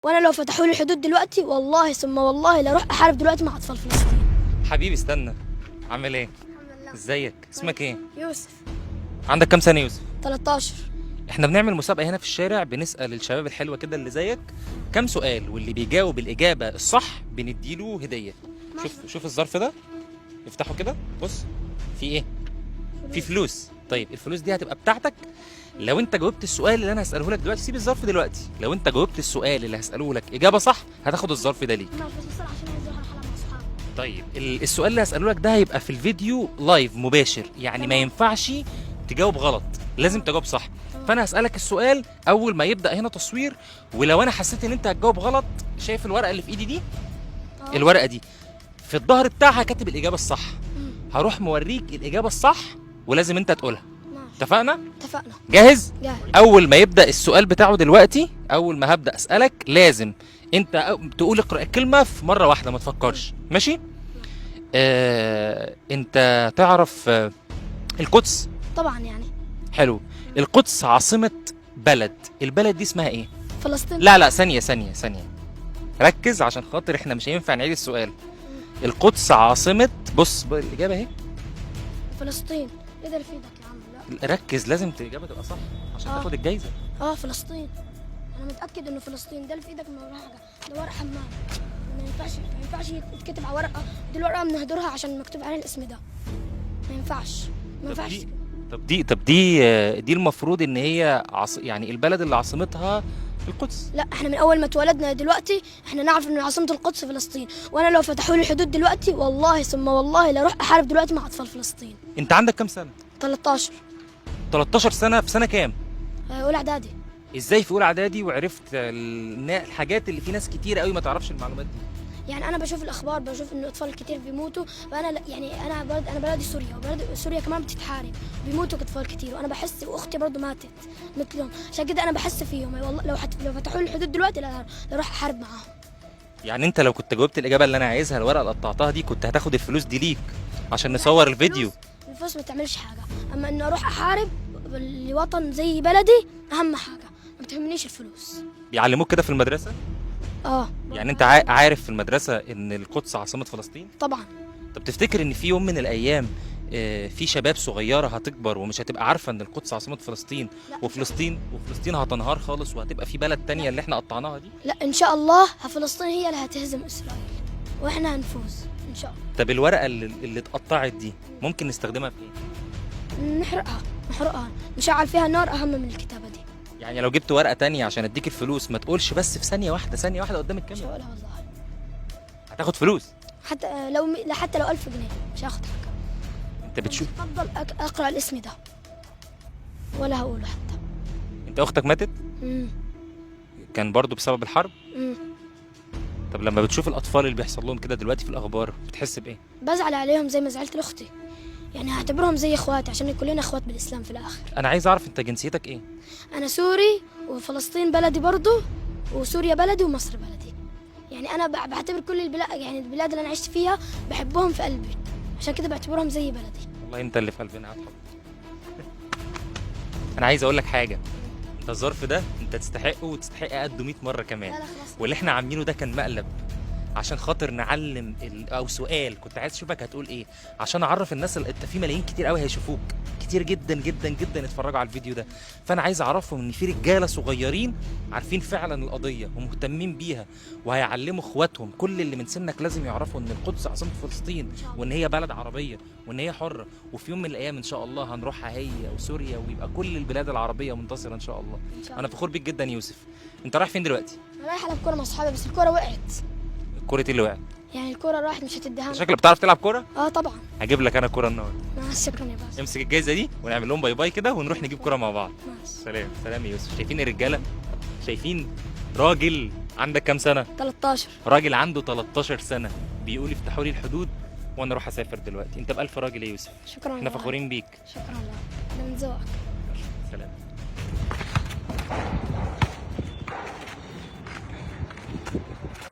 وانا لو فتحوا لي الحدود دلوقتي والله ثم والله لا اروح احارب دلوقتي مع اطفال فلسطين. حبيبي استنى، عامل ايه؟ الحمد لله. ازيك؟ اسمك ايه؟ يوسف. عندك كام سنة يوسف؟ 13. احنا بنعمل مسابقة هنا في الشارع، بنسأل الشباب الحلوة كده اللي زيك كام سؤال، واللي بيجاوب الإجابة الصح بنديله هدية. شوف الظرف ده، افتحه كده، بص في ايه؟ في فلوس. طيب الفلوس دي هتبقى بتاعتك لو انت جاوبت السؤال اللي انا هسأله لك دلوقتي. سيب الظرف دلوقتي، لو انت جاوبت السؤال اللي هسأله لك إجابة صح هتاخد الظرف ده ليك. ماشي بس بسرعه عشان عايز اروح الحلقه مع اصحابي. طيب السؤال اللي هسأله لك ده هيبقى في الفيديو لايف مباشر، يعني ما ينفعش تجاوب غلط، لازم تجاوب صح. فانا هسألك السؤال اول ما يبدأ هنا تصوير، ولو انا حسيت ان انت هتجاوب غلط، شايف الورقة اللي في ايدي دي؟ الورقة دي في الظهر بتاعها كاتب الإجابة الصح. هروح موريك الإجابة الصح ولازم انت تقولها. ماشي. اتفقنا؟ اتفقنا. جاهز؟ جاهز. اول ما يبدأ السؤال بتاعه دلوقتي، اول ما هبدأ اسألك لازم انت تقول اقرأ الكلمة في مرة واحدة، ما تفكرش، ماشي؟ انت تعرف القدس؟ طبعا يعني. حلو. القدس عاصمة بلد، البلد دي اسمها ايه؟ فلسطين. لا ثانية ركز عشان خاطر احنا مش هينفع نعيد السؤال. القدس عاصمة، بص الإجابة اهي. فلسطين. ايه ده اللي في ايدك يا عم؟ لا. ركز، لازم الإجابة تبقى صح عشان تاخد الجايزة. فلسطين. انا متاكد انه فلسطين. ده اللي في ايدك من وراها حاجه، ده ورق حمام. ما ينفعش يتكتب على ورقه، دي الورقه بنهدرها عشان مكتوب عليها الاسم ده. ما ينفعش. طب دي المفروض ان هي يعني البلد اللي عاصمتها القدس. لا، احنا من اول ما اتولدنا دلوقتي احنا نعرف ان عاصمه القدس فلسطين، وانا لو فتحوا لي الحدود دلوقتي والله ثم والله لا اروح احارب دلوقتي مع اطفال فلسطين. انت عندك كام سنة؟ 13. 13 سنة. في سنة كام؟ اولى اعدادي. ازاي في اولى اعدادي وعرفت الحاجات اللي في ناس كتير قوي ما تعرفش المعلومات دي؟ يعني انا بشوف الاخبار، بشوف ان اطفال كتير بيموتوا، وانا يعني انا بلدي سوريا، وبلد سوريا كمان بتتحارب، بيموتوا اطفال كتير، وانا بحس، واختي برضه ماتت مثلهم، عشان كده انا بحس فيهم. والله لو فتحوا لي الحدود دلوقتي لا اروح احارب معاهم. يعني انت لو كنت جاوبت الاجابه اللي انا عايزها، الورقه اللي قطعتها دي، كنت هتاخد الفلوس دي ليك عشان نصور الفيديو. الفلوس ما تعملش حاجه، اما انه اروح احارب لوطن زي بلدي اهم حاجه، ما بتهمنيش الفلوس. بيعلموك كده في المدرسه؟ يعني انت عارف في المدرسه ان القدس عاصمه فلسطين؟ طبعا. طب تفتكر ان في يوم من الايام في شباب صغيره هتكبر ومش هتبقى عارفه ان القدس عاصمه فلسطين، وفلسطين هتنهار خالص وهتبقى في بلد تانية اللي احنا قطعناها دي؟ لا ان شاء الله فلسطين هي اللي هتهزم اسرائيل، واحنا هنفوز ان شاء الله. طب الورقه اللي اتقطعت دي ممكن نستخدمها في ايه؟ نحرقها، نشعل فيها نار اهم من الكتابه دي. يعني لو جبت ورقه تانية عشان اديك الفلوس ما تقولش بس في ثانيه واحده قدام مش الكاميرا. هقولها والله. هتاخد فلوس حتى لو 1000 جنيه مش هاخد حاجه. انت بتشوف. افضل اقرا الاسم ده ولا هقوله حتى. انت اختك ماتت؟ كان برضو بسبب الحرب؟ طب لما بتشوف الاطفال اللي بيحصل لهم كده دلوقتي في الاخبار بتحس بايه؟ بزعل عليهم زي ما زعلت لاختي، يعني هعتبرهم زي اخواتي عشان كلنا اخوات بالاسلام في الاخر. انا عايز اعرف انت جنسيتك ايه؟ انا سوري، وفلسطين بلدي برضو، وسوريا بلدي، ومصر بلدي. يعني انا بعتبر كل البلاد، يعني البلاد اللي انا عشت فيها بحبهم في قلبي، عشان كده بعتبرهم زي بلدي. والله انت اللي في قلبنا يا حبيبي. انا عايز اقول لك حاجه، انت الظرف ده انت تستحقه وتستحق قده 100 مره كمان. لا خلاص. واللي احنا عاملينه ده كان مقلب عشان خاطر نعلم او سؤال كنت عايز اشوفك هتقول ايه، عشان اعرف الناس اللي انت في ملايين كتير قوي هيشوفوك، كتير جدا جدا جدا اتفرجوا على الفيديو ده. فانا عايز اعرفهم ان في رجاله صغيرين عارفين فعلا القضيه ومهتمين بيها، وهيعلموا اخواتهم. كل اللي من سنك لازم يعرفوا ان القدس عاصمه فلسطين، وان هي بلد عربيه، وان هي حره، وفي يوم من الايام ان شاء الله هنروحها هي وسوريا، ويبقى كل البلاد العربيه منتصره ان شاء الله. انا فخور بيك جدا يوسف. انت رايح فين دلوقتي؟ انا رايح العب كوره مع اصحابي، بس الكوره وقعت. الكوره اللي وقعت؟ يعني الكوره راحت مش هتديها. شكلك بتعرف تلعب كوره؟ طبعا. هجيب لك انا كوره النهارده. شكرا يا باشا. امسك الجايزه دي ونعمل لهم باي باي كده ونروح نجيب كوره مع بعض. ماشي. سلام يا يوسف. شايفين الرجاله؟ شايفين راجل عندك كام سنه؟ 13. راجل عنده 13 سنه بيقول افتحوا لي الحدود وانا اروح اسافر دلوقتي. انت بألف راجل يا يوسف. شكرا. احنا فخورين بيك. شكرا لك، ده من ذوقك. سلام.